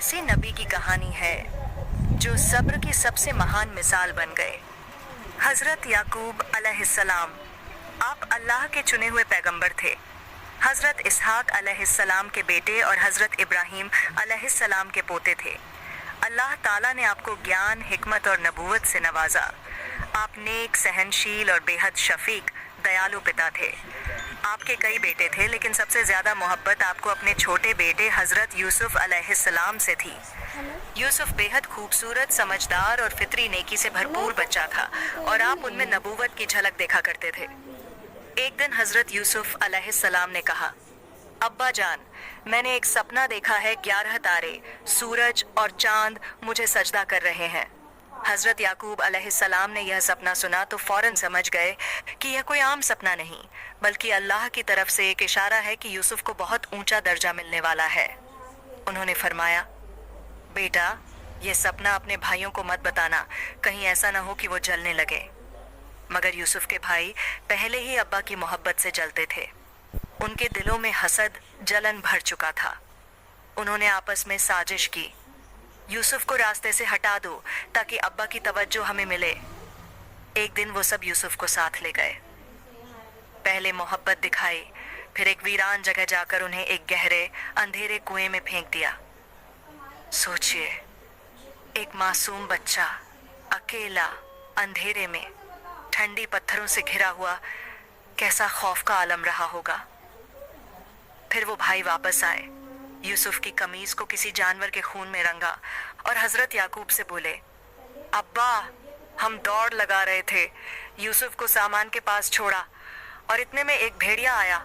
ऐसे नबी की कहानी है जो सब्र की सबसे महान मिसाल बन गए। हजरत याकूब अलैहिस्सलाम, आप अल्लाह के चुने हुए पैगंबर थे। हजरत इसहाक अलैहिस्सलाम के बेटे और हजरत इब्राहीम अलैहिस्सलाम के पोते थे। अल्लाह ताला ने आपको ज्ञान, हिकमत और नबूवत से नवाजा। आप नेक, सहनशील और बेहद शफीक, दयालु पिता थे। आपके कई बेटे थे, लेकिन सबसे ज़्यादा मोहब्बत आपको अपने छोटे बेटे हज़रत यूसुफ अलैहिस्सलाम से थी। यूसुफ बेहद खूबसूरत, समझदार और फितरी नेकी से भरपूर बच्चा था और आप उनमें नबूवत की झलक देखा करते थे। एक दिन हज़रत यूसुफ अलैहिस्सलाम ने कहा, अब्बा जान, मैंने एक सपना देखा है। 11 तारे, सूरज और चांद मुझे सजदा कर रहे हैं। हजरत याकूब अलैहिस्सलाम ने यह सपना सुना तो फौरन समझ गए कि यह कोई आम सपना नहीं, बल्कि अल्लाह की तरफ से एक इशारा है कि यूसुफ को बहुत ऊंचा दर्जा मिलने वाला है। उन्होंने फरमाया, बेटा, यह सपना अपने भाइयों को मत बताना, कहीं ऐसा ना हो कि वो जलने लगे। मगर यूसुफ के भाई पहले ही अब्बा की मोहब्बत से जलते थे। उनके दिलों में हसद, जलन भर चुका था। उन्होंने आपस में साजिश की, यूसुफ को रास्ते से हटा दो ताकि अब्बा की तवज्जो हमें मिले। एक दिन वो सब यूसुफ को साथ ले गए। पहले मोहब्बत दिखाई, फिर एक वीरान जगह जाकर उन्हें एक गहरे अंधेरे कुएं में फेंक दिया। सोचिए, एक मासूम बच्चा अकेला अंधेरे में ठंडी पत्थरों से घिरा हुआ, कैसा खौफ का आलम रहा होगा। फिर वो भाई वापस आए, यूसुफ की कमीज को किसी जानवर के खून में रंगा और हजरत याकूब से बोले, अब्बा, हम दौड़ लगा रहे थे, यूसुफ को सामान के पास छोड़ा और इतने में एक भेड़िया आया,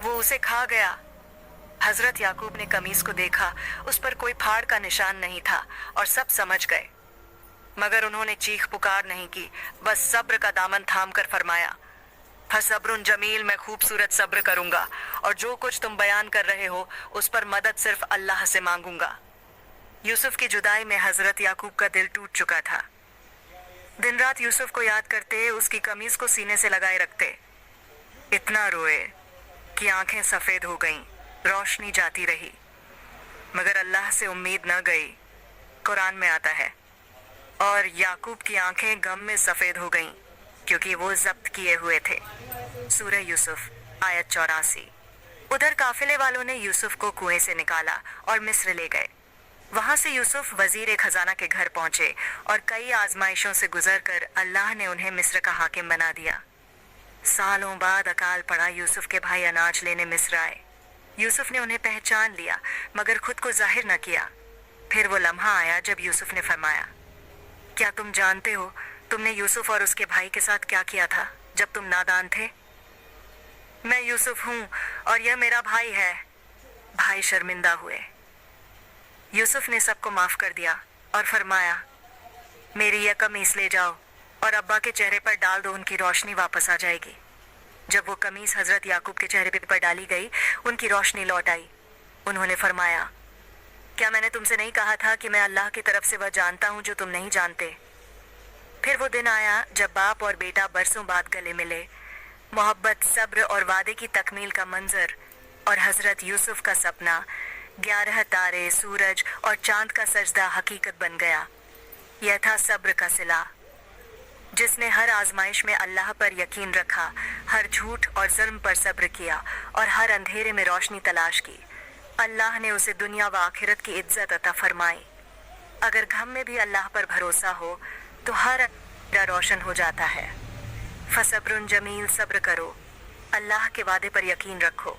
वो उसे खा गया। हजरत याकूब ने कमीज को देखा, उस पर कोई फाड़ का निशान नहीं था और सब समझ गए। मगर उन्होंने चीख पुकार नहीं की, बस सब्र का दामन थाम कर फरमाया, फसब्रुन जमील, मैं खूबसूरत सब्र करूंगा और जो कुछ तुम बयान कर रहे हो उस पर मदद सिर्फ अल्लाह से मांगूंगा। यूसुफ की जुदाई में हजरत याकूब का दिल टूट चुका था। दिन रात यूसुफ को याद करते, उसकी कमीज को सीने से लगाए रखते। इतना रोए कि आंखें सफेद हो गईं, रोशनी जाती रही, मगर अल्लाह से उम्मीद न गई। कुरान में आता है, और याकूब की आंखें गम में सफेद हो गईं क्योंकि वो जब्त किए हुए थे। सूरह यूसुफ आयत 84। उधर काफिले वालों ने यूसुफ को कुएं से निकाला और मिस्र ले गए। वहां से यूसुफ वजीर खजाना के घर पहुंचे और कई आजमाइशों से गुजरकर अल्लाह ने उन्हें मिस्र का हाकिम बना दिया। सालों बाद अकाल पड़ा, यूसुफ के भाई अनाज लेने मिस्र आए। यूसुफ ने उन्हें पहचान लिया मगर खुद को जाहिर न किया। फिर वो लम्हा आया जब यूसुफ ने फरमाया, क्या तुम जानते हो तुमने यूसुफ और उसके भाई के साथ क्या किया था जब तुम नादान थे? मैं यूसुफ हूँ और यह मेरा भाई है। भाई शर्मिंदा हुए। यूसुफ ने सबको माफ कर दिया और फरमाया, मेरी यह कमीज ले जाओ और अब्बा के चेहरे पर डाल दो, उनकी रोशनी वापस आ जाएगी। जब वो कमीज हजरत याकूब के चेहरे पर डाली गई, उनकी रोशनी लौट आई। उन्होंने फरमाया, क्या मैंने तुमसे नहीं कहा था कि मैं अल्लाह की तरफ से वह जानता हूँ जो तुम नहीं जानते? फिर वो दिन आया जब बाप और बेटा बरसों बाद गले मिले। मोहब्बत, सब्र और वादे की तकमील का मंजर और हजरत यूसुफ का सपना, 11 तारे, सूरज और चांद का सजदा हकीकत बन गया। यह था सब्र का सिला। जिसने हर आजमाइश में अल्लाह पर यकीन रखा, हर झूठ और जुल्म पर सब्र किया और हर अंधेरे में रोशनी तलाश की, अल्लाह ने उसे दुनिया व आखिरत की इज्जत अता फरमाई। अगर गम में भी अल्लाह पर भरोसा हो तो हर अंधेरा रोशन हो जाता है। फसब्रुन जमील, सब्र करो, अल्लाह के वादे पर यकीन रखो।